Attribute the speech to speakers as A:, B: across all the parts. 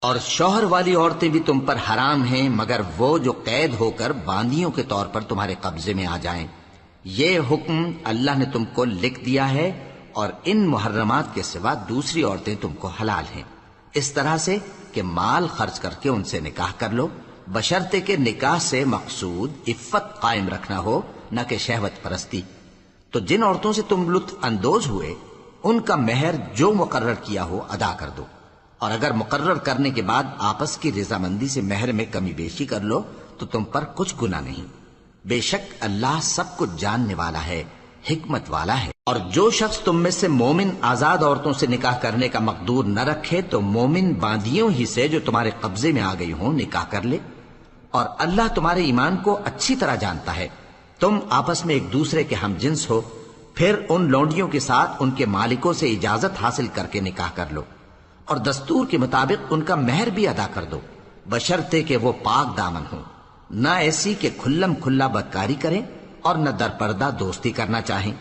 A: اور شوہر والی عورتیں بھی تم پر حرام ہیں مگر وہ جو قید ہو کر باندیوں کے طور پر تمہارے قبضے میں آ جائیں۔ یہ حکم اللہ نے تم کو لکھ دیا ہے، اور ان محرمات کے سوا دوسری عورتیں تم کو حلال ہیں، اس طرح سے کہ مال خرچ کر کے ان سے نکاح کر لو، بشرطے کہ نکاح سے مقصود عفت قائم رکھنا ہو، نہ کہ شہوت پرستی۔ تو جن عورتوں سے تم لطف اندوز ہوئے ان کا مہر جو مقرر کیا ہو ادا کر دو، اور اگر مقرر کرنے کے بعد آپس کی رضامندی سے مہر میں کمی بیشی کر لو تو تم پر کچھ گناہ نہیں۔ بے شک اللہ سب کچھ جاننے والا ہے، حکمت والا ہے۔ اور جو شخص تم میں سے مومن آزاد عورتوں سے نکاح کرنے کا مقدور نہ رکھے تو مومن باندیوں ہی سے جو تمہارے قبضے میں آ گئی ہوں نکاح کر لے، اور اللہ تمہارے ایمان کو اچھی طرح جانتا ہے۔ تم آپس میں ایک دوسرے کے ہم جنس ہو، پھر ان لونڈیوں کے ساتھ ان کے مالکوں سے اجازت حاصل کر کے نکاح کر لو، اور دستور کے مطابق ان کا مہر بھی ادا کر دو، بشرطے کہ وہ پاک دامن ہوں، نہ ایسی کہ کھلم کھلا بدکاری کریں اور نہ درپردہ دوستی کرنا چاہیں۔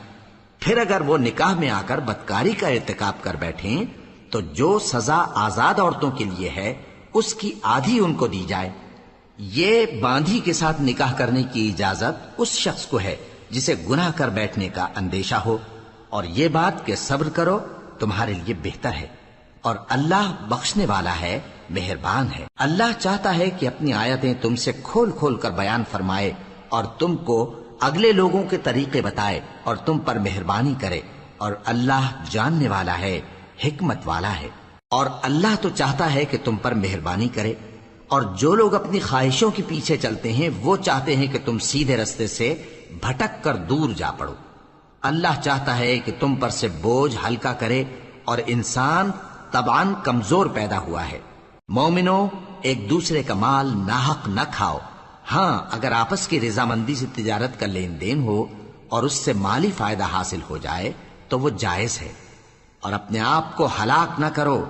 A: پھر اگر وہ نکاح میں آ کر بدکاری کا ارتکاب کر بیٹھیں تو جو سزا آزاد عورتوں کے لیے ہے اس کی آدھی ان کو دی جائے۔ یہ باندھی کے ساتھ نکاح کرنے کی اجازت اس شخص کو ہے جسے گناہ کر بیٹھنے کا اندیشہ ہو، اور یہ بات کہ صبر کرو تمہارے لیے بہتر ہے، اور اللہ بخشنے والا ہے، مہربان ہے۔ اللہ چاہتا ہے کہ اپنی آیتیں تم سے کھول کھول کر بیان فرمائے اور تم کو اگلے لوگوں کے طریقے بتائے اور تم پر مہربانی کرے، اور اللہ جاننے والا ہے، حکمت والا ہے۔ اور اللہ تو چاہتا ہے کہ تم پر مہربانی کرے، اور جو لوگ اپنی خواہشوں کے پیچھے چلتے ہیں وہ چاہتے ہیں کہ تم سیدھے رستے سے بھٹک کر دور جا پڑو۔ اللہ چاہتا ہے کہ تم پر سے بوجھ ہلکا کرے، اور انسان طبعاً کمزور پیدا ہوا ہے۔ مومنوں، ایک دوسرے کا مال ناحق نہ کھاؤ، ہاں اگر آپس کی رضامندی سے تجارت کا لین دین ہو اور اس سے مالی فائدہ حاصل ہو جائے تو وہ جائز ہے، اور اپنے آپ کو ہلاک نہ کرو،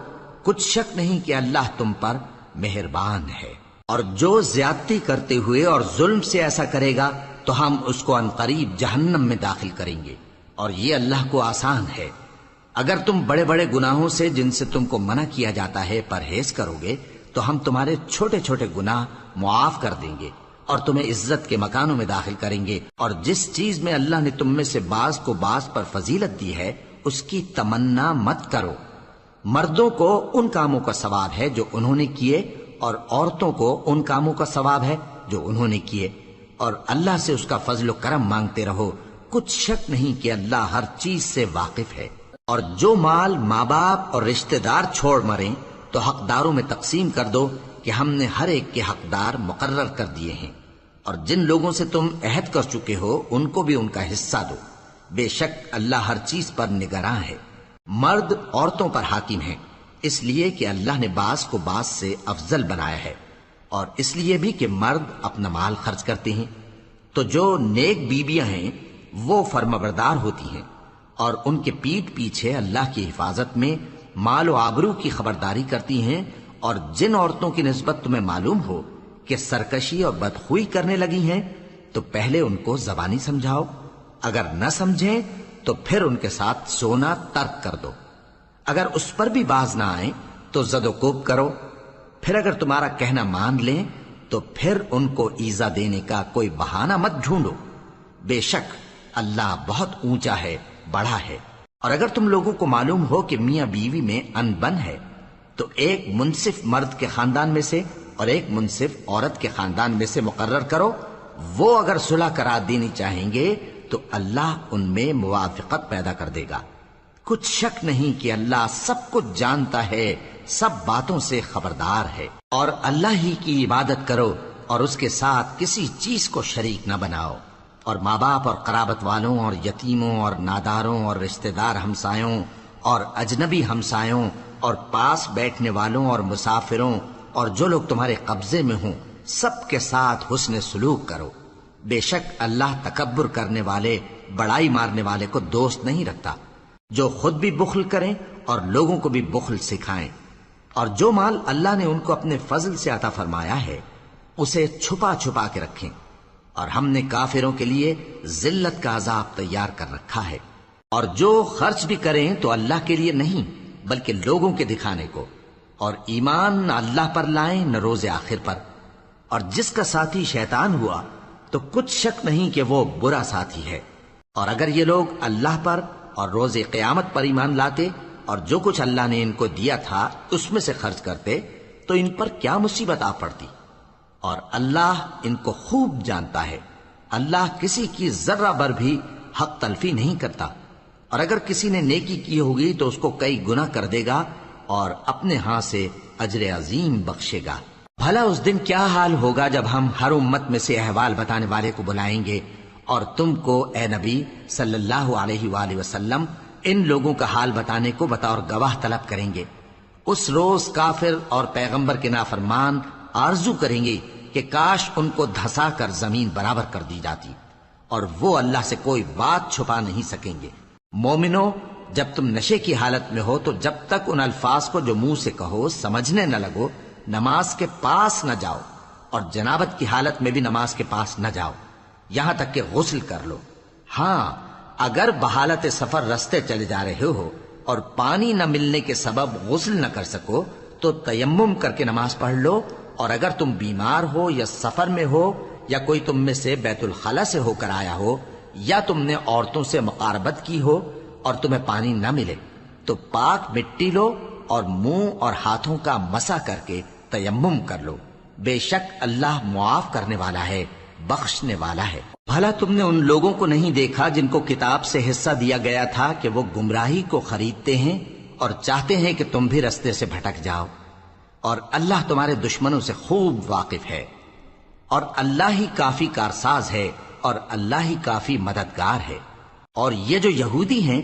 A: کچھ شک نہیں کہ اللہ تم پر مہربان ہے۔ اور جو زیادتی کرتے ہوئے اور ظلم سے ایسا کرے گا تو ہم اس کو عنقریب جہنم میں داخل کریں گے، اور یہ اللہ کو آسان ہے۔ اگر تم بڑے بڑے گناہوں سے جن سے تم کو منع کیا جاتا ہے پرہیز کرو گے تو ہم تمہارے چھوٹے چھوٹے گناہ معاف کر دیں گے اور تمہیں عزت کے مکانوں میں داخل کریں گے۔ اور جس چیز میں اللہ نے تم میں سے بعض کو بعض پر فضیلت دی ہے اس کی تمنا مت کرو۔ مردوں کو ان کاموں کا ثواب ہے جو انہوں نے کیے، اور عورتوں کو ان کاموں کا ثواب ہے جو انہوں نے کیے، اور اللہ سے اس کا فضل و کرم مانگتے رہو، کچھ شک نہیں کہ اللہ ہر چیز سے واقف ہے۔ اور جو مال ماں باپ اور رشتہ دار چھوڑ مریں تو حقداروں میں تقسیم کر دو کہ ہم نے ہر ایک کے حقدار مقرر کر دیے ہیں، اور جن لوگوں سے تم عہد کر چکے ہو ان کو بھی ان کا حصہ دو، بے شک اللہ ہر چیز پر نگراں ہے۔ مرد عورتوں پر حاکم ہیں، اس لیے کہ اللہ نے بعض کو بعض سے افضل بنایا ہے، اور اس لیے بھی کہ مرد اپنا مال خرچ کرتے ہیں۔ تو جو نیک بیویاں ہیں وہ فرمانبردار ہوتی ہیں، اور ان کے پیٹھ پیچھے اللہ کی حفاظت میں مال و آبرو کی خبرداری کرتی ہیں۔ اور جن عورتوں کی نسبت تمہیں معلوم ہو کہ سرکشی اور بدخوئی کرنے لگی ہیں تو پہلے ان کو زبانی سمجھاؤ، اگر نہ سمجھیں تو پھر ان کے ساتھ سونا ترک کر دو۔ اگر اس پر بھی باز نہ آئیں تو زد و کوب کرو، پھر اگر تمہارا کہنا مان لیں تو پھر ان کو ایذا دینے کا کوئی بہانہ مت ڈھونڈو، بے شک اللہ بہت اونچا ہے، بڑا ہے۔ اور اگر تم لوگوں کو معلوم ہو کہ میاں بیوی میں ان بن ہے تو ایک منصف مرد کے خاندان میں سے اور ایک منصف عورت کے خاندان میں سے مقرر کرو، وہ اگر صلح کرا دینی چاہیں گے تو اللہ ان میں موافقت پیدا کر دے گا۔ کچھ شک نہیں کہ اللہ سب کچھ جانتا ہے، سب باتوں سے خبردار ہے۔ اور اللہ ہی کی عبادت کرو اور اس کے ساتھ کسی چیز کو شریک نہ بناؤ، اور ماں باپ اور قرابت والوں اور یتیموں اور ناداروں اور رشتہ دار ہمسایوں اور اجنبی ہمسایوں اور پاس بیٹھنے والوں اور مسافروں اور جو لوگ تمہارے قبضے میں ہوں سب کے ساتھ حسن سلوک کرو، بے شک اللہ تکبر کرنے والے، بڑائی مارنے والے کو دوست نہیں رکھتا، جو خود بھی بخل کریں اور لوگوں کو بھی بخل سکھائیں۔ اور جو مال اللہ نے ان کو اپنے فضل سے عطا فرمایا ہے اسے چھپا چھپا کے رکھیں، اور ہم نے کافروں کے لیے ذلت کا عذاب تیار کر رکھا ہے۔ اور جو خرچ بھی کریں تو اللہ کے لیے نہیں بلکہ لوگوں کے دکھانے کو، اور ایمان نہ اللہ پر لائیں نہ روز آخر پر، اور جس کا ساتھی شیطان ہوا تو کچھ شک نہیں کہ وہ برا ساتھی ہے۔ اور اگر یہ لوگ اللہ پر اور روز قیامت پر ایمان لاتے اور جو کچھ اللہ نے ان کو دیا تھا اس میں سے خرچ کرتے تو ان پر کیا مصیبت آ پڑتی، اور اللہ ان کو خوب جانتا ہے۔ اللہ کسی کی ذرہ بر بھی حق تلفی نہیں کرتا، اور اگر کسی نے نیکی کی ہوگی تو اس کو کئی گنا کر دے گا اور اپنے ہاں سے اجر عظیم بخشے گا۔ بھلا اس دن کیا حال ہوگا جب ہم ہر امت میں سے احوال بتانے والے کو بلائیں گے اور تم کو اے نبی صلی اللہ علیہ وآلہ وسلم ان لوگوں کا حال بتانے کو بطور گواہ طلب کریں گے۔ اس روز کافر اور پیغمبر کے نافرمان آرزو کریں گے کہ کاش ان کو دھسا کر زمین برابر کر دی جاتی، اور وہ اللہ سے کوئی بات چھپا نہیں سکیں گے۔ مومنو، جب تم نشے کی حالت میں ہو تو جب تک ان الفاظ کو جو منہ سے کہو سمجھنے نہ لگو نماز کے پاس نہ جاؤ، اور جنابت کی حالت میں بھی نماز کے پاس نہ جاؤ یہاں تک کہ غسل کر لو۔ ہاں، اگر بحالت سفر رستے چلے جا رہے ہو اور پانی نہ ملنے کے سبب غسل نہ کر سکو تو تیمم کر کے نماز پڑھ لو، اور اگر تم بیمار ہو یا سفر میں ہو یا کوئی تم میں سے بیت الخلا سے ہو کر آیا ہو یا تم نے عورتوں سے مقاربت کی ہو اور تمہیں پانی نہ ملے تو پاک مٹی لو اور منہ اور ہاتھوں کا مسح کر کے تیمم کر لو، بے شک اللہ معاف کرنے والا ہے، بخشنے والا ہے۔ بھلا تم نے ان لوگوں کو نہیں دیکھا جن کو کتاب سے حصہ دیا گیا تھا کہ وہ گمراہی کو خریدتے ہیں اور چاہتے ہیں کہ تم بھی رستے سے بھٹک جاؤ، اور اللہ تمہارے دشمنوں سے خوب واقف ہے، اور اللہ ہی کافی کارساز ہے اور اللہ ہی کافی مددگار ہے۔ اور یہ جو یہودی ہیں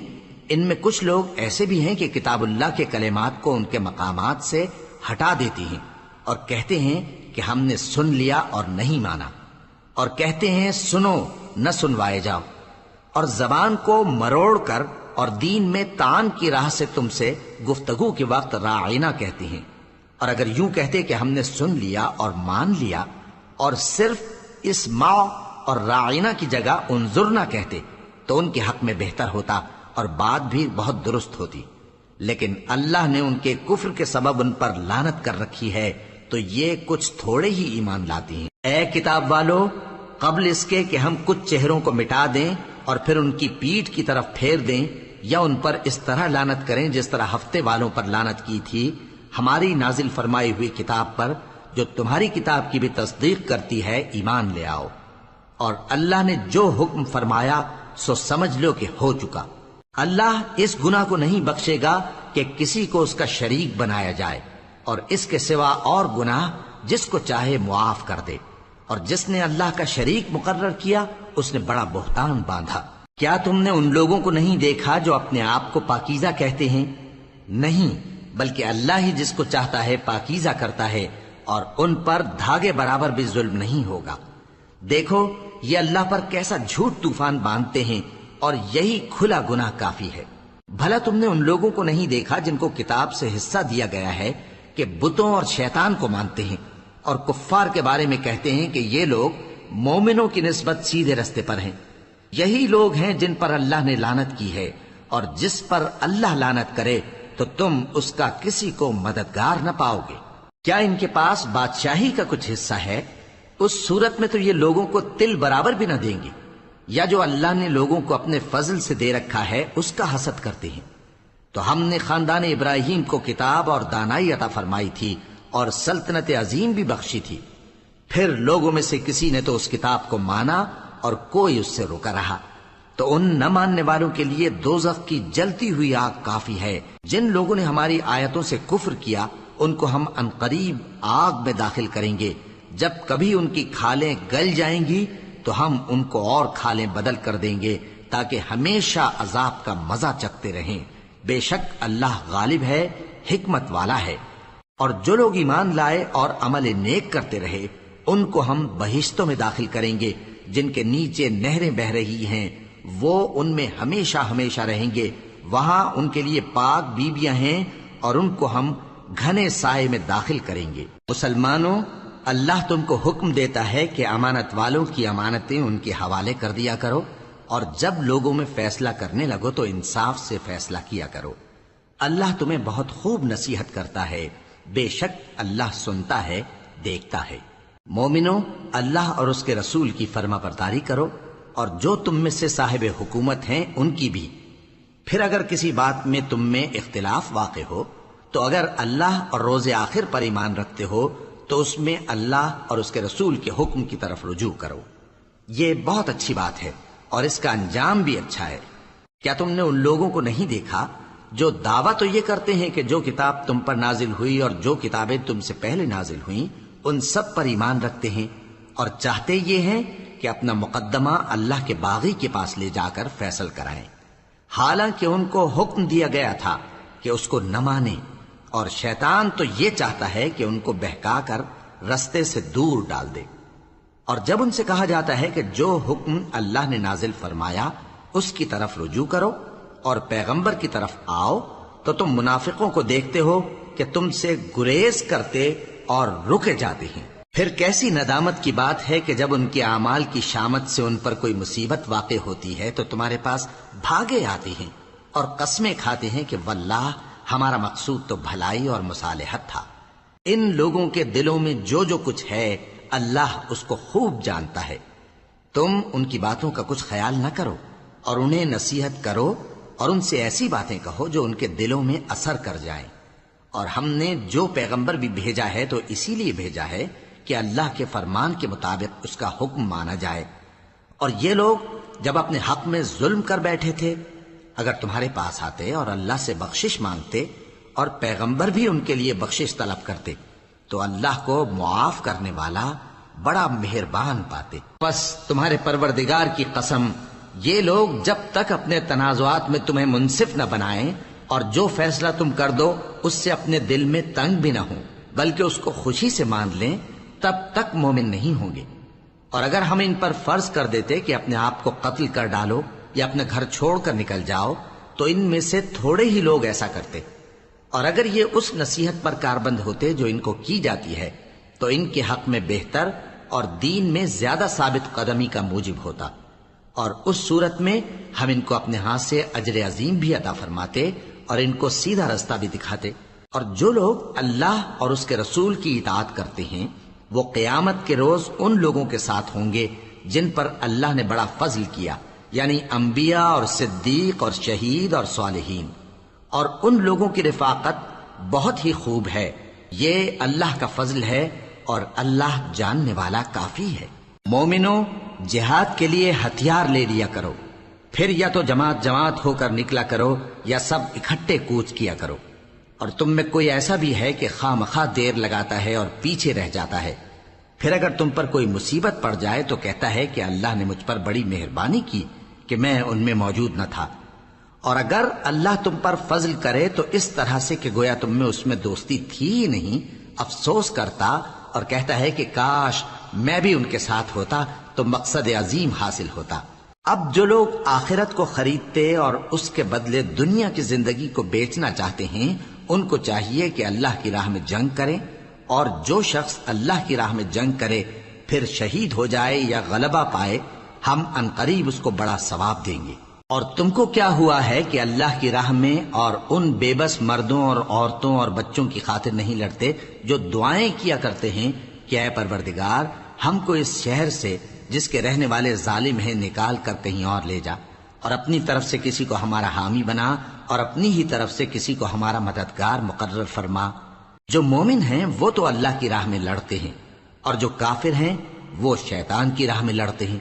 A: ان میں کچھ لوگ ایسے بھی ہیں کہ کتاب اللہ کے کلمات کو ان کے مقامات سے ہٹا دیتی ہیں اور کہتے ہیں کہ ہم نے سن لیا اور نہیں مانا، اور کہتے ہیں سنو نہ سنوائے جاؤ، اور زبان کو مروڑ کر اور دین میں طعن کی راہ سے تم سے گفتگو کے وقت راعینا کہتے ہیں، اور اگر یوں کہتے کہ ہم نے سن لیا اور مان لیا اور صرف اسمع اور راعینا کی جگہ انظرنا کہتے تو ان کے حق میں بہتر ہوتا اور بات بھی بہت درست ہوتی، لیکن اللہ نے ان کے کفر کے سبب ان پر لعنت کر رکھی ہے تو یہ کچھ تھوڑے ہی ایمان لاتے ہیں۔ اے کتاب والو، قبل اس کے کہ ہم کچھ چہروں کو مٹا دیں اور پھر ان کی پیٹھ کی طرف پھیر دیں یا ان پر اس طرح لعنت کریں جس طرح ہفتے والوں پر لعنت کی تھی، ہماری نازل فرمائی ہوئی کتاب پر جو تمہاری کتاب کی بھی تصدیق کرتی ہے ایمان لے آؤ، اور اللہ نے جو حکم فرمایا سو سمجھ لو کہ ہو چکا۔ اللہ اس گناہ کو نہیں بخشے گا کہ کسی کو اس کا شریک بنایا جائے، اور اس کے سوا اور گناہ جس کو چاہے معاف کر دے، اور جس نے اللہ کا شریک مقرر کیا اس نے بڑا بہتان باندھا۔ کیا تم نے ان لوگوں کو نہیں دیکھا جو اپنے آپ کو پاکیزہ کہتے ہیں؟ نہیں، بلکہ اللہ ہی جس کو چاہتا ہے پاکیزہ کرتا ہے، اور ان پر دھاگے برابر بھی ظلم نہیں ہوگا۔ دیکھو یہ اللہ پر کیسا جھوٹ طوفان باندھتے ہیں، اور یہی کھلا گناہ کافی ہے۔ بھلا تم نے ان لوگوں کو نہیں دیکھا جن کو کتاب سے حصہ دیا گیا ہے کہ بتوں اور شیطان کو مانتے ہیں، اور کفار کے بارے میں کہتے ہیں کہ یہ لوگ مومنوں کی نسبت سیدھے رستے پر ہیں۔ یہی لوگ ہیں جن پر اللہ نے لعنت کی ہے، اور جس پر اللہ لعنت کرے تو تم اس کا کسی کو مددگار نہ پاؤ گے۔ کیا ان کے پاس بادشاہی کا کچھ حصہ ہے؟ اس صورت میں تو یہ لوگوں کو تل برابر بھی نہ دیں گے، یا جو اللہ نے لوگوں کو اپنے فضل سے دے رکھا ہے اس کا حسد کرتے ہیں۔ تو ہم نے خاندان ابراہیم کو کتاب اور دانائی عطا فرمائی تھی اور سلطنت عظیم بھی بخشی تھی، پھر لوگوں میں سے کسی نے تو اس کتاب کو مانا اور کوئی اس سے رکا رہا، تو ان نہ ماننے والوں کے لیے دوزخ کی جلتی ہوئی آگ کافی ہے۔ جن لوگوں نے ہماری آیتوں سے کفر کیا ان کو ہم عنقریب آگ میں داخل کریں گے، جب کبھی ان کی کھالیں گل جائیں گی تو ہم ان کو اور کھالیں بدل کر دیں گے تاکہ ہمیشہ عذاب کا مزہ چکھتے رہیں۔ بے شک اللہ غالب ہے، حکمت والا ہے۔ اور جو لوگ ایمان لائے اور عمل نیک کرتے رہے ان کو ہم بہشتوں میں داخل کریں گے جن کے نیچے نہریں بہ رہی ہیں، وہ ان میں ہمیشہ ہمیشہ رہیں گے، وہاں ان کے لیے پاک بیویاں ہیں اور ان کو ہم گھنے سائے میں داخل کریں گے۔ مسلمانوں، اللہ تم کو حکم دیتا ہے کہ امانت والوں کی امانتیں ان کے حوالے کر دیا کرو، اور جب لوگوں میں فیصلہ کرنے لگو تو انصاف سے فیصلہ کیا کرو۔ اللہ تمہیں بہت خوب نصیحت کرتا ہے، بے شک اللہ سنتا ہے، دیکھتا ہے۔ مومنو، اللہ اور اس کے رسول کی فرما برداری کرو، اور جو تم میں سے صاحب حکومت ہیں ان کی بھی۔ پھر اگر کسی بات میں تم میں اختلاف واقع ہو تو اگر اللہ اور روز آخر پر ایمان رکھتے ہو تو اس میں اللہ اور اس کے رسول کے حکم کی طرف رجوع کرو۔ یہ بہت اچھی بات ہے اور اس کا انجام بھی اچھا ہے۔ کیا تم نے ان لوگوں کو نہیں دیکھا جو دعویٰ تو یہ کرتے ہیں کہ جو کتاب تم پر نازل ہوئی اور جو کتابیں تم سے پہلے نازل ہوئیں ان سب پر ایمان رکھتے ہیں، اور چاہتے یہ ہیں کہ اپنا مقدمہ اللہ کے باغی کے پاس لے جا کر فیصل کرائیں، حالانکہ ان کو حکم دیا گیا تھا کہ اس کو نہ مانیں، اور شیطان تو یہ چاہتا ہے کہ ان کو بہکا کر رستے سے دور ڈال دے۔ اور جب ان سے کہا جاتا ہے کہ جو حکم اللہ نے نازل فرمایا اس کی طرف رجوع کرو اور پیغمبر کی طرف آؤ، تو تم منافقوں کو دیکھتے ہو کہ تم سے گریز کرتے اور رکے جاتے ہیں۔ پھر کیسی ندامت کی بات ہے کہ جب ان کے اعمال کی شامت سے ان پر کوئی مصیبت واقع ہوتی ہے تو تمہارے پاس بھاگے آتے ہیں اور قسمیں کھاتے ہیں کہ واللہ ہمارا مقصود تو بھلائی اور مصالحت تھا۔ ان لوگوں کے دلوں میں جو جو کچھ ہے اللہ اس کو خوب جانتا ہے۔ تم ان کی باتوں کا کچھ خیال نہ کرو اور انہیں نصیحت کرو اور ان سے ایسی باتیں کہو جو ان کے دلوں میں اثر کر جائیں۔ اور ہم نے جو پیغمبر بھی بھیجا ہے تو اسی لیے بھیجا ہے کہ اللہ کے فرمان کے مطابق اس کا حکم مانا جائے۔ اور یہ لوگ جب اپنے حق میں ظلم کر بیٹھے تھے، اگر تمہارے پاس آتے اور اللہ سے بخشش مانگتے اور پیغمبر بھی ان کے لیے بخشش طلب کرتے تو اللہ کو معاف کرنے والا بڑا مہربان پاتے۔ پس تمہارے پروردگار کی قسم، یہ لوگ جب تک اپنے تنازعات میں تمہیں منصف نہ بنائیں اور جو فیصلہ تم کر دو اس سے اپنے دل میں تنگ بھی نہ ہوں بلکہ اس کو خوشی سے مان لیں، تب تک مومن نہیں ہوں گے۔ اور اگر ہم ان پر فرض کر دیتے کہ اپنے آپ کو قتل کر ڈالو یا اپنے گھر چھوڑ کر نکل جاؤ تو ان میں سے تھوڑے ہی لوگ ایسا کرتے، اور اگر یہ اس نصیحت پر کاربند ہوتے جو ان کو کی جاتی ہے تو ان کے حق میں بہتر اور دین میں زیادہ ثابت قدمی کا موجب ہوتا، اور اس صورت میں ہم ان کو اپنے ہاتھ سے اجر عظیم بھی عطا فرماتے اور ان کو سیدھا رستہ بھی دکھاتے۔ اور جو لوگ اللہ اور اس کے رسول کی اطاعت کرتے ہیں وہ قیامت کے روز ان لوگوں کے ساتھ ہوں گے جن پر اللہ نے بڑا فضل کیا، یعنی انبیاء اور صدیق اور شہید اور صالحین، اور ان لوگوں کی رفاقت بہت ہی خوب ہے۔ یہ اللہ کا فضل ہے اور اللہ جاننے والا کافی ہے۔ مومنو، جہاد کے لیے ہتھیار لے لیا کرو، پھر یا تو جماعت جماعت ہو کر نکلا کرو یا سب اکٹھے کوچ کیا کرو۔ اور تم میں کوئی ایسا بھی ہے کہ خواہ مخواہ دیر لگاتا ہے اور پیچھے رہ جاتا ہے، پھر اگر تم پر کوئی مصیبت پڑ جائے تو کہتا ہے کہ اللہ نے مجھ پر بڑی مہربانی کی کہ میں ان میں موجود نہ تھا۔ اور اگر اللہ تم پر فضل کرے تو اس طرح سے کہ گویا تم میں اس میں دوستی تھی ہی نہیں، افسوس کرتا اور کہتا ہے کہ کاش میں بھی ان کے ساتھ ہوتا تو مقصد عظیم حاصل ہوتا۔ اب جو لوگ آخرت کو خریدتے اور اس کے بدلے دنیا کی زندگی کو بیچنا چاہتے ہیں ان کو چاہیے کہ اللہ کی راہ میں جنگ کریں، اور جو شخص اللہ کی راہ میں جنگ کرے پھر شہید ہو جائے یا غلبہ پائے ہم عنقریب اس کو بڑا ثواب دیں گے۔ اور تم کو کیا ہوا ہے کہ اللہ کی راہ میں اور ان بے بس مردوں اور عورتوں اور بچوں کی خاطر نہیں لڑتے جو دعائیں کیا کرتے ہیں کہ اے پروردگار ہم کو اس شہر سے جس کے رہنے والے ظالم ہیں نکال کر کہیں اور لے جا، اور اپنی طرف سے کسی کو ہمارا حامی بنا اور اپنی ہی طرف سے کسی کو ہمارا مددگار مقرر فرما۔ جو مومن ہیں وہ تو اللہ کی راہ میں لڑتے ہیں، اور جو کافر ہیں وہ شیطان کی راہ میں لڑتے ہیں،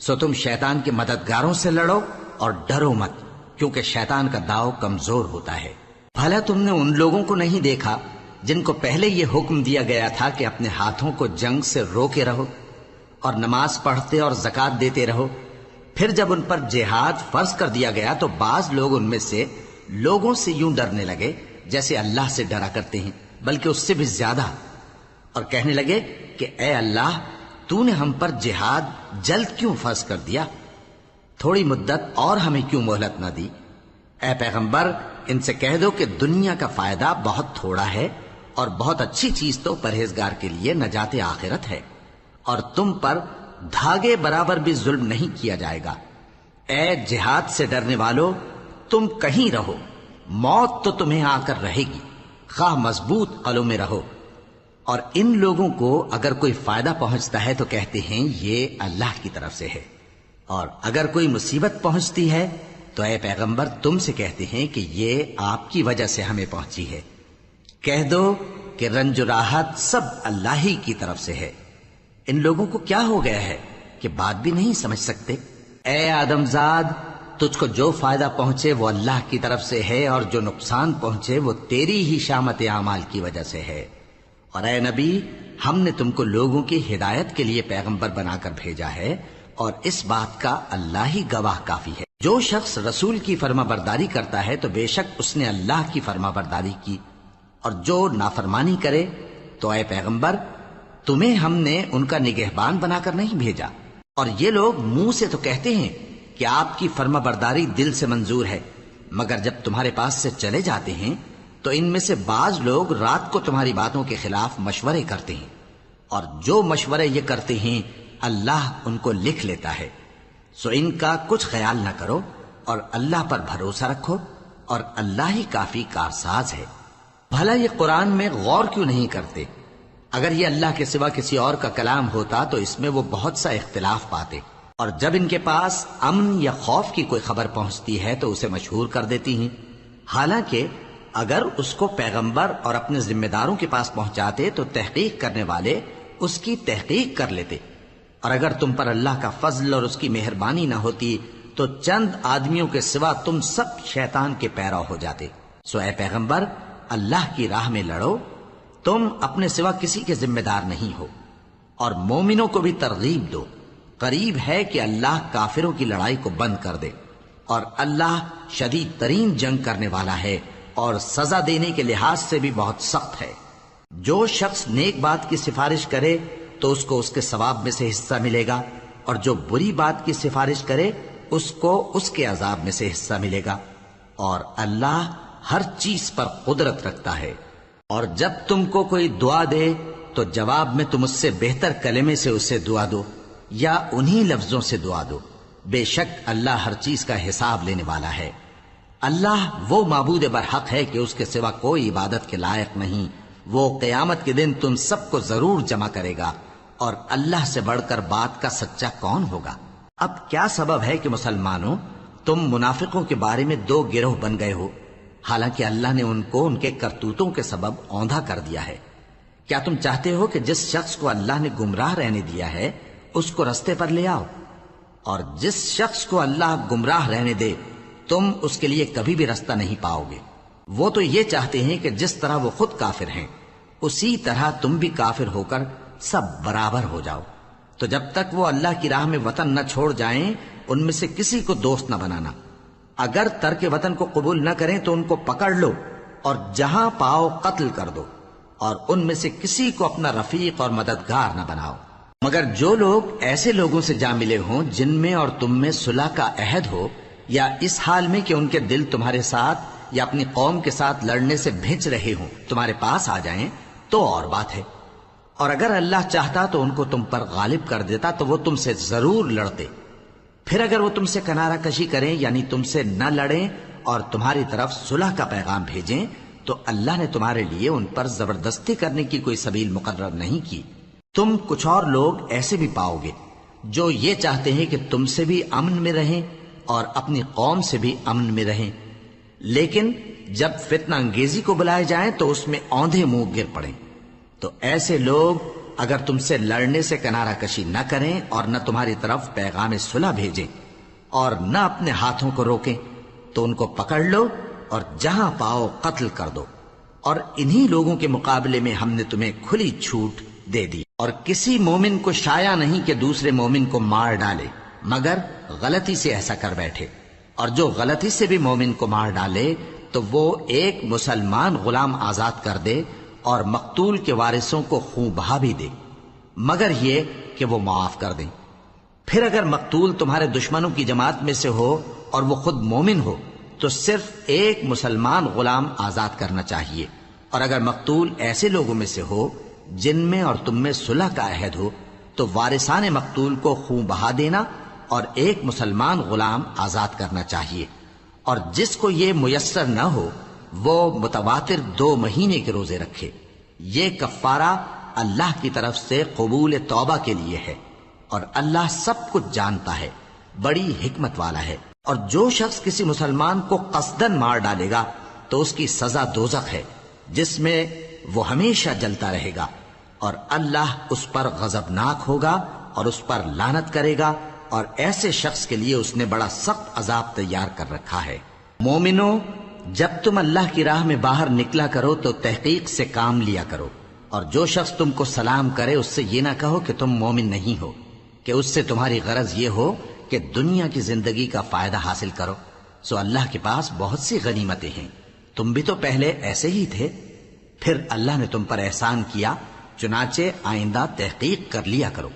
A: سو تم شیطان کے مددگاروں سے لڑو اور ڈرو مت، کیونکہ شیطان کا داؤ کمزور ہوتا ہے۔ بھلا تم نے ان لوگوں کو نہیں دیکھا جن کو پہلے یہ حکم دیا گیا تھا کہ اپنے ہاتھوں کو جنگ سے روکے رہو اور نماز پڑھتے اور زکوٰۃ دیتے رہو، پھر جب ان پر جہاد فرض کر دیا گیا تو بعض لوگ ان میں سے لوگوں سے یوں ڈرنے لگے جیسے اللہ سے ڈرا کرتے ہیں، بلکہ اس سے بھی زیادہ، اور کہنے لگے کہ اے اللہ تو نے ہم پر جہاد جلد کیوں فرض کر دیا، تھوڑی مدت اور ہمیں کیوں مہلت نہ دی۔ اے پیغمبر ان سے کہہ دو کہ دنیا کا فائدہ بہت تھوڑا ہے اور بہت اچھی چیز تو پرہیزگار کے لیے نجات آخرت ہے، اور تم پر دھاگے برابر بھی ظلم نہیں کیا جائے گا۔ اے جہاد سے ڈرنے والو، تم کہیں رہو، موت تو تمہیں آ کر رہے گی، خواہ مضبوط قلعوں میں رہو. اور ان لوگوں کو اگر کوئی فائدہ پہنچتا ہے تو کہتے ہیں یہ اللہ کی طرف سے ہے، اور اگر کوئی مصیبت پہنچتی ہے تو اے پیغمبر تم سے کہتے ہیں کہ یہ آپ کی وجہ سے ہمیں پہنچی ہے. کہہ دو کہ رنج و راحت سب اللہ ہی کی طرف سے ہے. ان لوگوں کو کیا ہو گیا ہے کہ بات بھی نہیں سمجھ سکتے؟ اے آدم زاد، تجھ کو جو فائدہ پہنچے وہ اللہ کی طرف سے ہے، اور جو نقصان پہنچے وہ تیری ہی شامت اعمال کی وجہ سے ہے. اور اے نبی، ہم نے تم کو لوگوں کی ہدایت کے لیے پیغمبر بنا کر بھیجا ہے، اور اس بات کا اللہ ہی گواہ کافی ہے. جو شخص رسول کی فرما برداری کرتا ہے تو بے شک اس نے اللہ کی فرما برداری کی، اور جو نافرمانی کرے تو اے پیغمبر تمہیں ہم نے ان کا نگہبان بنا کر نہیں بھیجا. اور یہ لوگ منہ سے تو کہتے ہیں کہ آپ کی فرما برداری دل سے منظور ہے، مگر جب تمہارے پاس سے چلے جاتے ہیں تو ان میں سے بعض لوگ رات کو تمہاری باتوں کے خلاف مشورے کرتے ہیں، اور جو مشورے یہ کرتے ہیں اللہ ان کو لکھ لیتا ہے. سو ان کا کچھ خیال نہ کرو اور اللہ پر بھروسہ رکھو، اور اللہ ہی کافی کارساز ہے. بھلا یہ قرآن میں غور کیوں نہیں کرتے؟ اگر یہ اللہ کے سوا کسی اور کا کلام ہوتا تو اس میں وہ بہت سا اختلاف پاتے. اور جب ان کے پاس امن یا خوف کی کوئی خبر پہنچتی ہے تو اسے مشہور کر دیتی ہیں، حالانکہ اگر اس کو پیغمبر اور اپنے ذمہ داروں کے پاس پہنچاتے تو تحقیق کرنے والے اس کی تحقیق کر لیتے. اور اگر تم پر اللہ کا فضل اور اس کی مہربانی نہ ہوتی تو چند آدمیوں کے سوا تم سب شیطان کے پیرو ہو جاتے. سو اے پیغمبر اللہ کی راہ میں لڑو، تم اپنے سوا کسی کے ذمہ دار نہیں ہو. اور مومنوں کو بھی ترغیب دو، قریب ہے کہ اللہ کافروں کی لڑائی کو بند کر دے، اور اللہ شدید ترین جنگ کرنے والا ہے اور سزا دینے کے لحاظ سے بھی بہت سخت ہے. جو شخص نیک بات کی سفارش کرے تو اس کو اس کے ثواب میں سے حصہ ملے گا، اور جو بری بات کی سفارش کرے اس کو اس کے عذاب میں سے حصہ ملے گا. اور اللہ ہر چیز پر قدرت رکھتا ہے. اور جب تم کو کوئی دعا دے تو جواب میں تم اس سے بہتر کلمے سے اسے دعا دو یا انہی لفظوں سے دعا دو. بے شک اللہ ہر چیز کا حساب لینے والا ہے. اللہ وہ معبود برحق ہے کہ اس کے سوا کوئی عبادت کے لائق نہیں. وہ قیامت کے دن تم سب کو ضرور جمع کرے گا، اور اللہ سے بڑھ کر بات کا سچا کون ہوگا؟ اب کیا سبب ہے کہ مسلمانوں تم منافقوں کے بارے میں دو گروہ بن گئے ہو، حالانکہ اللہ نے ان کو ان کے کرتوتوں کے سبب اوندھا کر دیا ہے؟ کیا تم چاہتے ہو کہ جس شخص کو اللہ نے گمراہ رہنے دیا ہے اس کو رستے پر لے آؤ، اور جس شخص کو اللہ گمراہ رہنے دے تم اس کے لیے کبھی بھی رستہ نہیں پاؤ گے؟ وہ تو یہ چاہتے ہیں کہ جس طرح وہ خود کافر ہیں اسی طرح تم بھی کافر ہو کر سب برابر ہو جاؤ. تو جب تک وہ اللہ کی راہ میں وطن نہ چھوڑ جائیں ان میں سے کسی کو دوست نہ بنانا. اگر ترک وطن کو قبول نہ کریں تو ان کو پکڑ لو اور جہاں پاؤ قتل کر دو، اور ان میں سے کسی کو اپنا رفیق اور مددگار نہ بناؤ. مگر جو لوگ ایسے لوگوں سے جا ملے ہوں جن میں اور تم میں صلح کا عہد ہو، یا اس حال میں کہ ان کے دل تمہارے ساتھ یا اپنی قوم کے ساتھ لڑنے سے بھج رہے ہوں تمہارے پاس آ جائیں تو اور بات ہے. اور اگر اللہ چاہتا تو ان کو تم پر غالب کر دیتا تو وہ تم سے ضرور لڑتے. پھر اگر وہ تم سے کنارہ کشی کریں یعنی تم سے نہ لڑیں اور تمہاری طرف صلح کا پیغام بھیجیں تو اللہ نے تمہارے لیے ان پر زبردستی کرنے کی کوئی سبیل مقرر نہیں کی. تم کچھ اور لوگ ایسے بھی پاؤ گے جو یہ چاہتے ہیں کہ تم سے بھی امن میں رہیں اور اپنی قوم سے بھی امن میں رہیں، لیکن جب فتنہ انگیزی کو بلائے جائیں تو اس میں اوندھے منہ گر پڑیں. تو ایسے لوگ اگر تم سے لڑنے سے کنارہ کشی نہ کریں اور نہ تمہاری طرف پیغام صلح بھیجیں اور نہ اپنے ہاتھوں کو روکیں تو ان کو پکڑ لو اور جہاں پاؤ قتل کر دو. اور انہی لوگوں کے مقابلے میں ہم نے تمہیں کھلی چھوٹ دے دی. اور کسی مومن کو شایع نہیں کہ دوسرے مومن کو مار ڈالے مگر غلطی سے ایسا کر بیٹھے. اور جو غلطی سے بھی مومن کو مار ڈالے تو وہ ایک مسلمان غلام آزاد کر دے اور مقتول کے وارثوں کو خون بہا بھی دے، مگر یہ کہ وہ معاف کر دیں. پھر اگر مقتول تمہارے دشمنوں کی جماعت میں سے ہو اور وہ خود مومن ہو تو صرف ایک مسلمان غلام آزاد کرنا چاہیے. اور اگر مقتول ایسے لوگوں میں سے ہو جن میں اور تم میں صلح کا عہد ہو تو وارثان مقتول کو خون بہا دینا اور ایک مسلمان غلام آزاد کرنا چاہیے. اور جس کو یہ میسر نہ ہو وہ متواتر 2 مہینے کے روزے رکھے۔ یہ کفارہ اللہ کی طرف سے قبول توبہ کے لیے ہے، اور اللہ سب کچھ جانتا ہے، بڑی حکمت والا ہے۔ اور جو شخص کسی مسلمان کو قصدن مار ڈالے گا تو اس کی سزا دوزخ ہے، جس میں وہ ہمیشہ جلتا رہے گا، اور اللہ اس پر غضبناک ہوگا اور اس پر لعنت کرے گا، اور ایسے شخص کے لیے اس نے بڑا سخت عذاب تیار کر رکھا ہے۔ مومنو، جب تم اللہ کی راہ میں باہر نکلا کرو تو تحقیق سے کام لیا کرو، اور جو شخص تم کو سلام کرے اس سے یہ نہ کہو کہ تم مومن نہیں ہو، کہ اس سے تمہاری غرض یہ ہو کہ دنیا کی زندگی کا فائدہ حاصل کرو۔ سو اللہ کے پاس بہت سی غنیمتیں ہیں، تم بھی تو پہلے ایسے ہی تھے، پھر اللہ نے تم پر احسان کیا، چنانچہ آئندہ تحقیق کر لیا کرو۔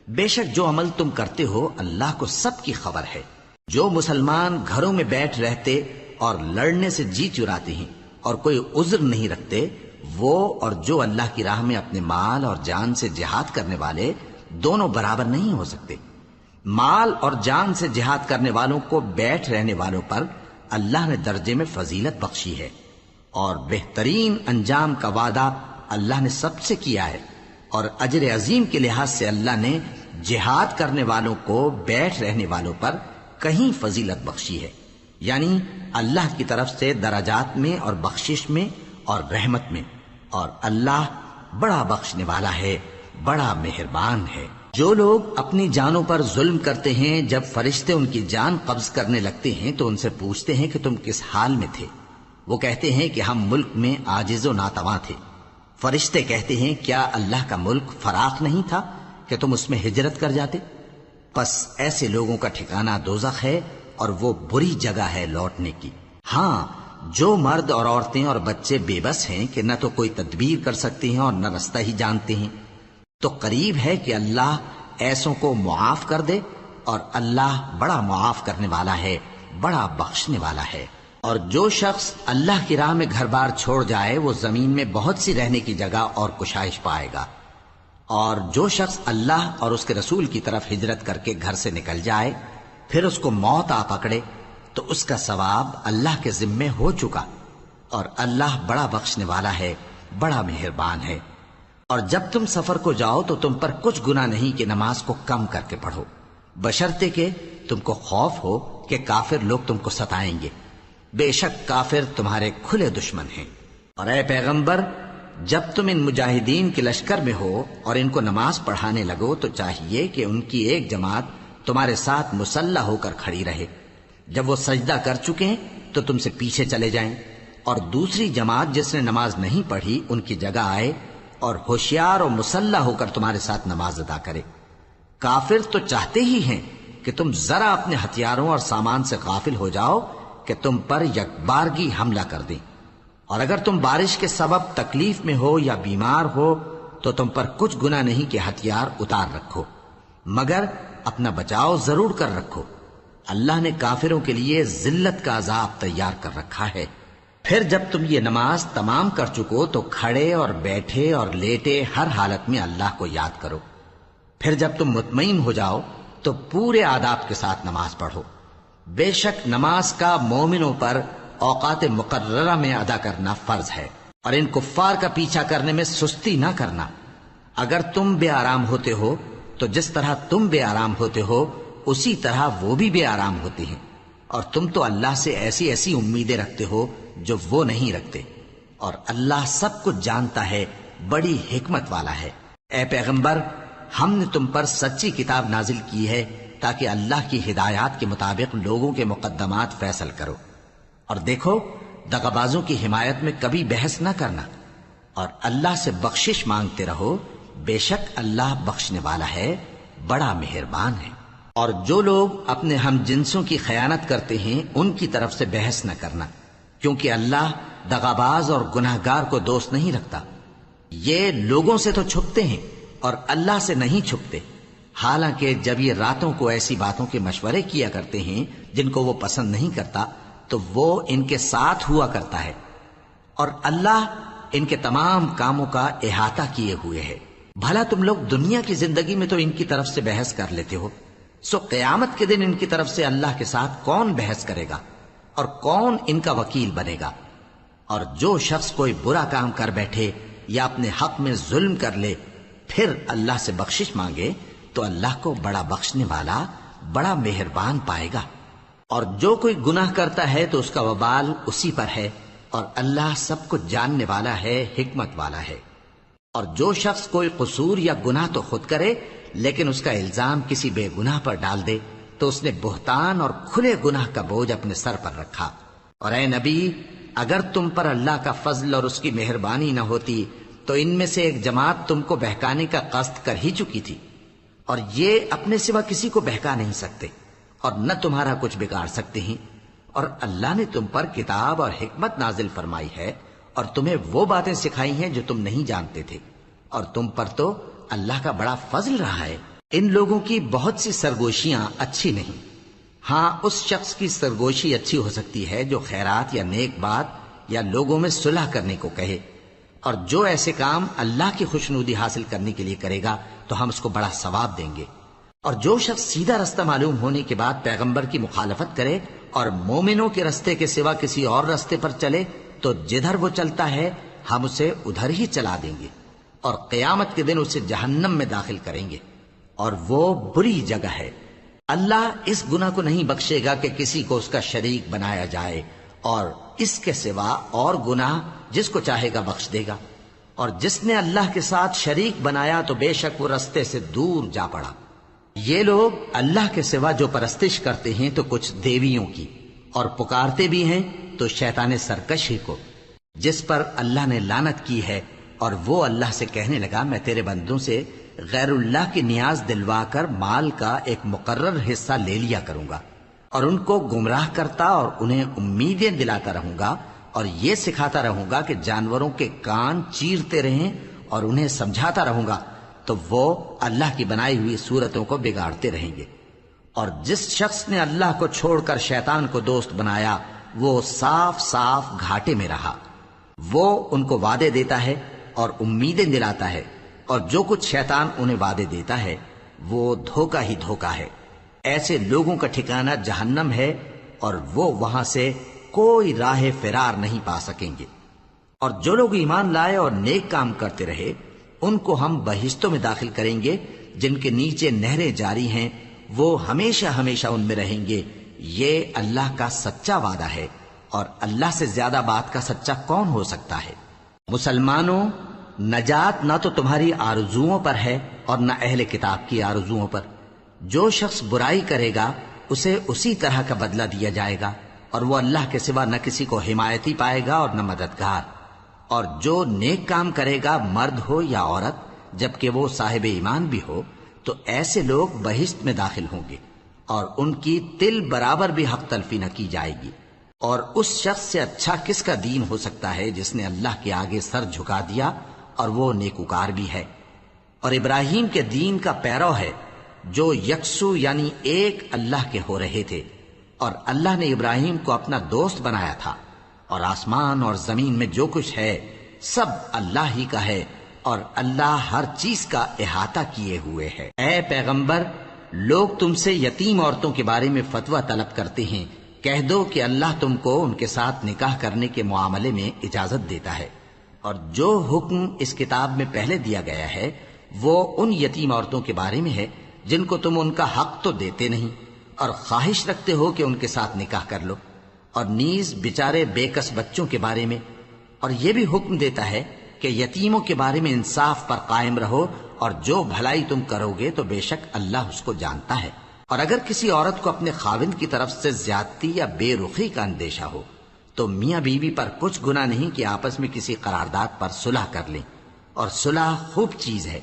A: بے شک جو عمل تم کرتے ہو اللہ کو سب کی خبر ہے۔ جو مسلمان گھروں میں بیٹھ رہتے اور لڑنے سے جی چراتے ہیں اور کوئی عذر نہیں رکھتے، وہ اور جو اللہ کی راہ میں اپنے مال اور جان سے جہاد کرنے والے دونوں برابر نہیں ہو سکتے۔ مال اور جان سے جہاد کرنے والوں کو بیٹھ رہنے والوں پر اللہ نے درجے میں فضیلت بخشی ہے، اور بہترین انجام کا وعدہ اللہ نے سب سے کیا ہے، اور اجر عظیم کے لحاظ سے اللہ نے جہاد کرنے والوں کو بیٹھ رہنے والوں پر کہیں فضیلت بخشی ہے، یعنی اللہ کی طرف سے درجات میں اور بخشش میں اور رحمت میں، اور اللہ بڑا بخشنے والا ہے، بڑا مہربان ہے۔ جو لوگ اپنی جانوں پر ظلم کرتے ہیں، جب فرشتے ان کی جان قبض کرنے لگتے ہیں تو ان سے پوچھتے ہیں کہ تم کس حال میں تھے؟ وہ کہتے ہیں کہ ہم ملک میں عاجز و ناتواں تھے۔ فرشتے کہتے ہیں کیا اللہ کا ملک فراخ نہیں تھا کہ تم اس میں ہجرت کر جاتے؟ پس ایسے لوگوں کا ٹھکانہ دوزخ ہے، اور وہ بری جگہ ہے لوٹنے کی۔ ہاں، جو مرد اور عورتیں اور بچے بے بس ہیں کہ نہ تو کوئی تدبیر کر سکتے ہیں اور نہ رستہ ہی جانتے ہیں، تو قریب ہے کہ اللہ ایسوں کو معاف کر دے، اور اللہ بڑا معاف کرنے والا ہے، بڑا بخشنے والا ہے۔ اور جو شخص اللہ کی راہ میں گھر بار چھوڑ جائے وہ زمین میں بہت سی رہنے کی جگہ اور کشائش پائے گا، اور جو شخص اللہ اور اس کے رسول کی طرف ہجرت کر کے گھر سے نکل جائے پھر اس کو موت آ پکڑے تو اس کا ثواب اللہ کے ذمے ہو چکا، اور اللہ بڑا بخشنے والا ہے، بڑا مہربان ہے۔ اور جب تم سفر کو جاؤ تو تم پر کچھ گناہ نہیں کہ نماز کو کم کر کے پڑھو، بشرطے کہ تم کو خوف ہو کہ کافر لوگ تم کو ستائیں گے، بے شک کافر تمہارے کھلے دشمن ہیں۔ اور اے پیغمبر، جب تم ان مجاہدین کے لشکر میں ہو اور ان کو نماز پڑھانے لگو تو چاہیے کہ ان کی ایک جماعت تمہارے ساتھ مسلح ہو کر کھڑی رہے، جب وہ سجدہ کر چکے تو تم سے پیچھے چلے جائیں، اور دوسری جماعت جس نے نماز نہیں پڑھی ان کی جگہ آئے اور ہوشیار اور مسلح ہو کر تمہارے ساتھ نماز ادا کرے۔ کافر تو چاہتے ہی ہیں کہ تم ذرا اپنے ہتھیاروں اور سامان سے غافل ہو جاؤ کہ تم پر یکبارگی حملہ کر دیں، اور اگر تم بارش کے سبب تکلیف میں ہو یا بیمار ہو تو تم پر کچھ گناہ نہیں کہ ہتھیار اتار رکھو، مگر اپنا بچاؤ ضرور کر رکھو۔ اللہ نے کافروں کے لیے ذلت کا عذاب تیار کر رکھا ہے۔ پھر جب تم یہ نماز تمام کر چکو تو کھڑے اور بیٹھے اور لیٹے ہر حالت میں اللہ کو یاد کرو۔ پھر جب تم مطمئن ہو جاؤ تو پورے آداب کے ساتھ نماز پڑھو۔ بے شک نماز کا مومنوں پر اوقات مقررہ میں ادا کرنا فرض ہے، اور ان کفار کا پیچھا کرنے میں سستی نہ کرنا۔ اگر تم بے آرام ہوتے ہو تو جس طرح تم بے آرام ہوتے ہو اسی طرح وہ بھی بے آرام ہوتے ہیں، اور تم تو اللہ سے ایسی ایسی امیدیں رکھتے ہو جو وہ نہیں رکھتے، اور اللہ سب کچھ جانتا ہے، بڑی حکمت والا ہے۔ اے پیغمبر، ہم نے تم پر سچی کتاب نازل کی ہے تاکہ اللہ کی ہدایات کے مطابق لوگوں کے مقدمات فیصل کرو، اور دیکھو دغابازوں کی حمایت میں کبھی بحث نہ کرنا، اور اللہ سے بخشش مانگتے رہو، بے شک اللہ بخشنے والا ہے، بڑا مہربان ہے۔ اور جو لوگ اپنے ہم جنسوں کی خیانت کرتے ہیں ان کی طرف سے بحث نہ کرنا، کیونکہ اللہ دغاباز اور گناہگار کو دوست نہیں رکھتا۔ یہ لوگوں سے تو چھپتے ہیں اور اللہ سے نہیں چھپتے، حالانکہ جب یہ راتوں کو ایسی باتوں کے مشورے کیا کرتے ہیں جن کو وہ پسند نہیں کرتا تو وہ ان کے ساتھ ہوا کرتا ہے، اور اللہ ان کے تمام کاموں کا احاطہ کیے ہوئے ہے۔ بھلا تم لوگ دنیا کی زندگی میں تو ان کی طرف سے بحث کر لیتے ہو، سو قیامت کے دن ان کی طرف سے اللہ کے ساتھ کون بحث کرے گا اور کون ان کا وکیل بنے گا؟ اور جو شخص کوئی برا کام کر بیٹھے یا اپنے حق میں ظلم کر لے پھر اللہ سے بخشش مانگے تو اللہ کو بڑا بخشنے والا بڑا مہربان پائے گا۔ اور جو کوئی گناہ کرتا ہے تو اس کا وبال اسی پر ہے، اور اللہ سب کچھ جاننے والا ہے، حکمت والا ہے۔ اور جو شخص کوئی قصور یا گناہ تو خود کرے لیکن اس کا الزام کسی بے گناہ پر ڈال دے تو اس نے بہتان اور کھلے گناہ کا بوجھ اپنے سر پر رکھا۔ اور اے نبی، اگر تم پر اللہ کا فضل اور اس کی مہربانی نہ ہوتی تو ان میں سے ایک جماعت تم کو بہکانے کا قصد کر ہی چکی تھی، اور یہ اپنے سوا کسی کو بہکا نہیں سکتے اور نہ تمہارا کچھ بگاڑ سکتے ہیں۔ اور اللہ نے تم پر کتاب اور حکمت نازل فرمائی ہے اور تمہیں وہ باتیں سکھائی ہیں جو تم نہیں جانتے تھے، اور تم پر تو اللہ کا بڑا فضل رہا ہے۔ ان لوگوں کی بہت سی سرگوشیاں اچھی نہیں، ہاں اس شخص کی سرگوشی اچھی ہو سکتی ہے جو خیرات یا نیک بات یا لوگوں میں صلح کرنے کو کہے، اور جو ایسے کام اللہ کی خوشنودی حاصل کرنے کے لیے کرے گا تو ہم اس کو بڑا ثواب دیں گے۔ اور جو شخص سیدھا رستہ معلوم ہونے کے بعد پیغمبر کی مخالفت کرے اور مومنوں کے رستے کے سوا کسی اور رستے پر چلے تو جدھر وہ چلتا ہے ہم اسے ادھر ہی چلا دیں گے، اور قیامت کے دن اسے جہنم میں داخل کریں گے، اور وہ بری جگہ ہے۔ اللہ اس گناہ کو نہیں بخشے گا کہ کسی کو اس کا شریک بنایا جائے، اور اس کے سوا اور گناہ جس کو چاہے گا بخش دے گا، اور جس نے اللہ کے ساتھ شریک بنایا تو بے شک وہ رستے سے دور جا پڑا۔ یہ لوگ اللہ کے سوا جو پرستش کرتے ہیں تو کچھ دیویوں کی، اور پکارتے بھی ہیں تو شیطان سرکش ہی کو، جس پر اللہ نے لعنت کی ہے۔ اور وہ اللہ سے کہنے لگا میں تیرے بندوں سے غیر اللہ کی نیاز دلوا کر مال کا ایک مقرر حصہ لے لیا کروں گا، اور ان کو گمراہ کرتا اور انہیں امیدیں دلاتا رہوں گا، اور یہ سکھاتا رہوں گا کہ جانوروں کے کان چیرتے رہیں، اور انہیں سمجھاتا رہوں گا تو وہ اللہ کی بنائی ہوئی صورتوں کو بگاڑتے رہیں گے۔ اور جس شخص نے اللہ کو چھوڑ کر شیطان کو دوست بنایا وہ صاف صاف گھاٹے میں رہا۔ وہ ان کو وعدے دیتا ہے اور امیدیں دلاتا ہے، اور جو کچھ شیطان انہیں وعدے دیتا ہے وہ دھوکہ ہی دھوکہ ہے۔ ایسے لوگوں کا ٹھکانہ جہنم ہے، اور وہ وہاں سے کوئی راہ فرار نہیں پا سکیں گے۔ اور جو لوگ ایمان لائے اور نیک کام کرتے رہے ان کو ہم بہشتوں میں داخل کریں گے جن کے نیچے نہریں جاری ہیں، وہ ہمیشہ ہمیشہ ان میں رہیں گے۔ یہ اللہ کا سچا وعدہ ہے، اور اللہ سے زیادہ بات کا سچا کون ہو سکتا ہے؟ مسلمانوں، نجات نہ تو تمہاری آرزوؤں پر ہے اور نہ اہل کتاب کی آرزوؤں پر۔ جو شخص برائی کرے گا اسے اسی طرح کا بدلہ دیا جائے گا، اور وہ اللہ کے سوا نہ کسی کو حمایتی پائے گا اور نہ مددگار۔ اور جو نیک کام کرے گا مرد ہو یا عورت جبکہ وہ صاحب ایمان بھی ہو تو ایسے لوگ بہشت میں داخل ہوں گے، اور ان کی تل برابر بھی حق تلفی نہ کی جائے گی۔ اور اس شخص سے اچھا کس کا دین ہو سکتا ہے جس نے اللہ کے آگے سر جھکا دیا اور وہ نیکوکار بھی ہے۔ اور ابراہیم کے دین کا پیرو ہے جو یکسو یعنی ایک اللہ کے ہو رہے تھے، اور اللہ نے ابراہیم کو اپنا دوست بنایا تھا۔ اور آسمان اور زمین میں جو کچھ ہے سب اللہ ہی کا ہے، اور اللہ ہر چیز کا احاطہ کیے ہوئے ہے۔ اے پیغمبر، لوگ تم سے یتیم عورتوں کے بارے میں فتویٰ طلب کرتے ہیں، کہہ دو کہ اللہ تم کو ان کے ساتھ نکاح کرنے کے معاملے میں اجازت دیتا ہے، اور جو حکم اس کتاب میں پہلے دیا گیا ہے وہ ان یتیم عورتوں کے بارے میں ہے جن کو تم ان کا حق تو دیتے نہیں، اور خواہش رکھتے ہو کہ ان کے ساتھ نکاح کر لو، اور نیز بیچارے بے کس بچوں کے بارے میں۔ اور یہ بھی حکم دیتا ہے کہ یتیموں کے بارے میں انصاف پر قائم رہو، اور جو بھلائی تم کرو گے تو بے شک اللہ اس کو جانتا ہے۔ اور اگر کسی عورت کو اپنے خاوند کی طرف سے زیادتی یا بے رخی کا اندیشہ ہو تو میاں بیوی پر کچھ گناہ نہیں کہ آپس میں کسی قرارداد پر صلح کر لیں، اور صلح خوب چیز ہے،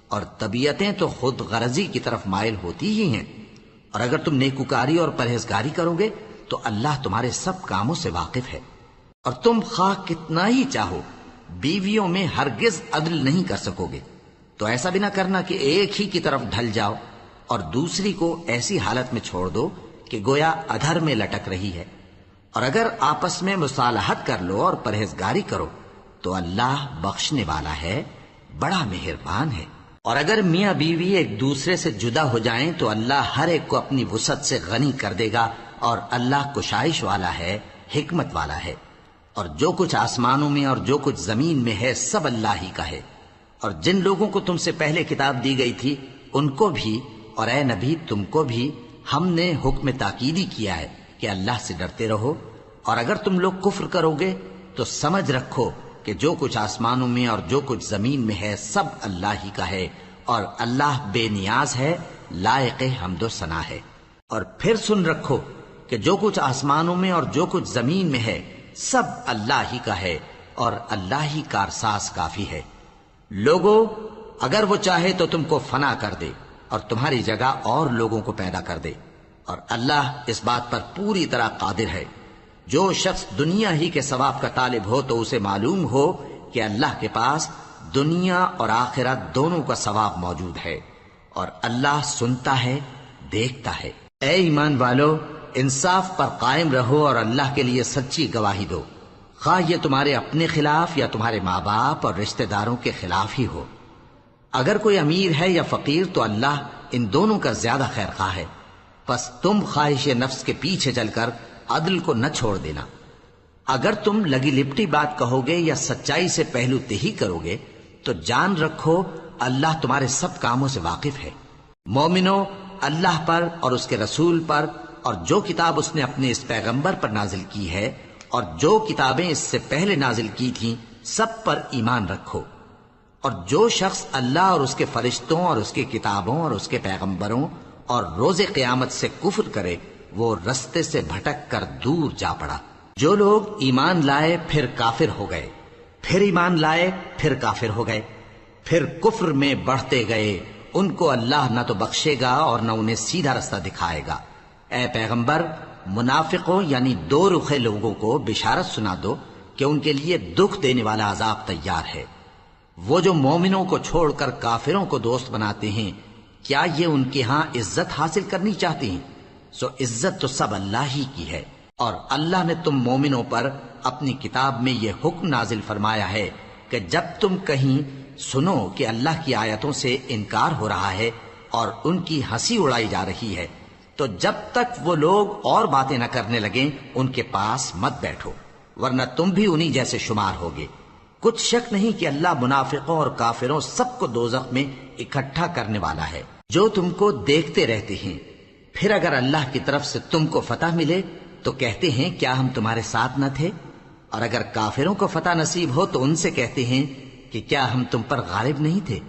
A: اور طبیعتیں تو خود غرضی کی طرف مائل ہوتی ہی ہیں۔ اور اگر تم نیکوکاری اور پرہیزگاری کرو گے تو اللہ تمہارے سب کاموں سے واقف ہے۔ اور تم خواہ کتنا ہی چاہو بیویوں میں ہرگز عدل نہیں کر سکو گے، تو ایسا بھی نہ کرنا کہ ایک ہی کی طرف ڈھل جاؤ اور دوسری کو ایسی حالت میں چھوڑ دو کہ گویا ادھر میں لٹک رہی ہے۔ اور اگر آپس میں مصالحت کر لو اور پرہیزگاری کرو تو اللہ بخشنے والا ہے، بڑا مہربان ہے۔ اور اگر میاں بیوی ایک دوسرے سے جدا ہو جائیں تو اللہ ہر ایک کو اپنی وسعت سے غنی کر دے گا، اور اللہ کشائش والا ہے، حکمت والا ہے۔ اور جو کچھ آسمانوں میں اور جو کچھ زمین میں ہے سب اللہ ہی کا ہے۔ اور جن لوگوں کو تم سے پہلے کتاب دی گئی تھی ان کو بھی اور اے نبی تم کو بھی ہم نے حکم تاکیدی کیا ہے کہ اللہ سے ڈرتے رہو، اور اگر تم لوگ کفر کرو گے تو سمجھ رکھو کہ جو کچھ آسمانوں میں اور جو کچھ زمین میں ہے سب اللہ ہی کا ہے، اور اللہ بے نیاز ہے، لائق حمد و ثنا ہے۔ اور پھر سن رکھو کہ جو کچھ آسمانوں میں اور جو کچھ زمین میں ہے سب اللہ ہی کا ہے، اور اللہ ہی کارساز کافی ہے۔ لوگو اگر وہ چاہے تو تم کو فنا کر دے اور تمہاری جگہ اور لوگوں کو پیدا کر دے، اور اللہ اس بات پر پوری طرح قادر ہے۔ جو شخص دنیا ہی کے ثواب کا طالب ہو تو اسے معلوم ہو کہ اللہ کے پاس دنیا اور آخرت دونوں کا ثواب موجود ہے، اور اللہ سنتا ہے، دیکھتا ہے۔ اے ایمان والو، انصاف پر قائم رہو اور اللہ کے لیے سچی گواہی دو، خواہ یہ تمہارے اپنے خلاف یا تمہارے ماں باپ اور رشتہ داروں کے خلاف ہی ہو۔ اگر کوئی امیر ہے یا فقیر تو اللہ ان دونوں کا زیادہ خیر خواہ ہے، پس تم خواہش نفس کے پیچھے چل کر عدل کو نہ چھوڑ دینا۔ اگر تم لگی لپٹی بات کہو گے یا سچائی سے پہلو تہی کرو گے تو جان رکھو اللہ تمہارے سب کاموں سے واقف ہے۔ مومنو، اللہ پر اور اس کے رسول پر اور جو کتاب اس نے اپنے اس پیغمبر پر نازل کی ہے اور جو کتابیں اس سے پہلے نازل کی تھیں سب پر ایمان رکھو، اور جو شخص اللہ اور اس کے فرشتوں اور اس کی کتابوں اور اس کے پیغمبروں اور روز قیامت سے کفر کرے وہ رستے سے بھٹک کر دور جا پڑا۔ جو لوگ ایمان لائے پھر کافر ہو گئے، پھر ایمان لائے پھر کافر ہو گئے، پھر کفر میں بڑھتے گئے، ان کو اللہ نہ تو بخشے گا اور نہ انہیں سیدھا رستہ دکھائے گا۔ اے پیغمبر، منافقوں یعنی دو رخے لوگوں کو بشارت سنا دو کہ ان کے لیے دکھ دینے والا عذاب تیار ہے۔ وہ جو مومنوں کو چھوڑ کر کافروں کو دوست بناتے ہیں، کیا یہ ان کے ہاں عزت حاصل کرنی چاہتے ہیں؟ سو عزت تو سب اللہ ہی کی ہے۔ اور اللہ نے تم مومنوں پر اپنی کتاب میں یہ حکم نازل فرمایا ہے کہ جب تم کہیں سنو کہ اللہ کی آیتوں سے انکار ہو رہا ہے اور ان کی ہنسی اڑائی جا رہی ہے تو جب تک وہ لوگ اور باتیں نہ کرنے لگیں ان کے پاس مت بیٹھو، ورنہ تم بھی انہی جیسے شمار ہوگے۔ کچھ شک نہیں کہ اللہ منافقوں اور کافروں سب کو دوزخ میں اکٹھا کرنے والا ہے جو تم کو دیکھتے رہتے ہیں۔ پھر اگر اللہ کی طرف سے تم کو فتح ملے تو کہتے ہیں کیا ہم تمہارے ساتھ نہ تھے، اور اگر کافروں کو فتح نصیب ہو تو ان سے کہتے ہیں کہ کیا ہم تم پر غالب نہیں تھے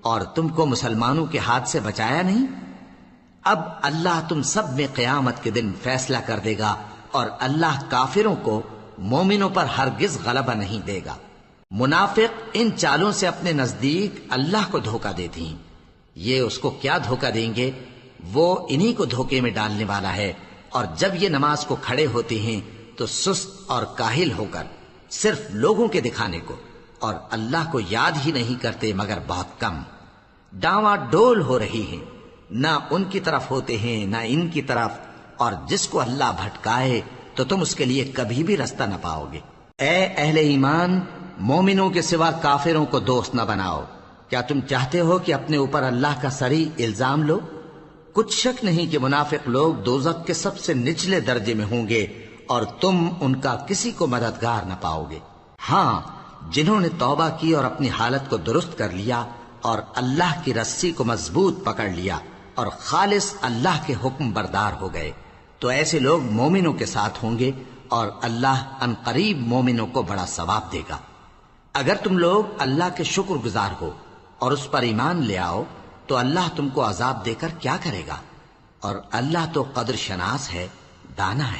A: اور تم کو مسلمانوں کے ہاتھ سے بچایا نہیں۔ اب اللہ تم سب میں قیامت کے دن فیصلہ کر دے گا، اور اللہ کافروں کو مومنوں پر ہرگز غلبہ نہیں دے گا۔ منافق ان چالوں سے اپنے نزدیک اللہ کو دھوکہ دیتی ہیں، یہ اس کو کیا دھوکہ دیں گے، وہ انہی کو دھوکے میں ڈالنے والا ہے۔ اور جب یہ نماز کو کھڑے ہوتے ہیں تو سست اور کاہل ہو کر صرف لوگوں کے دکھانے کو اور اللہ کو یاد ہی نہیں کرتے مگر بہت کم، ڈاواں ڈول ہو رہی ہیں، نہ ان کی طرف ہوتے ہیں نہ ان کی طرف، اور جس کو اللہ بھٹکائے تو تم اس کے لیے کبھی بھی رستہ نہ پاؤ گے۔ اے اہل ایمان، مومنوں کے سوا کافروں کو دوست نہ بناؤ۔ کیا تم چاہتے ہو کہ اپنے اوپر اللہ کا صریح الزام لو؟ کچھ شک نہیں کہ منافق لوگ دوزخ کے سب سے نچلے درجے میں ہوں گے اور تم ان کا کسی کو مددگار نہ پاؤ گے۔ ہاں، جنہوں نے توبہ کی اور اپنی حالت کو درست کر لیا اور اللہ کی رسی کو مضبوط پکڑ لیا اور خالص اللہ کے حکم بردار ہو گئے تو ایسے لوگ مومنوں کے ساتھ ہوں گے، اور اللہ ان قریب مومنوں کو بڑا ثواب دے گا۔ اگر تم لوگ اللہ کے شکر گزار ہو اور اس پر ایمان لے آؤ تو اللہ تم کو عذاب دے کر کیا کرے گا، اور اللہ تو قدر شناس ہے، دانا ہے۔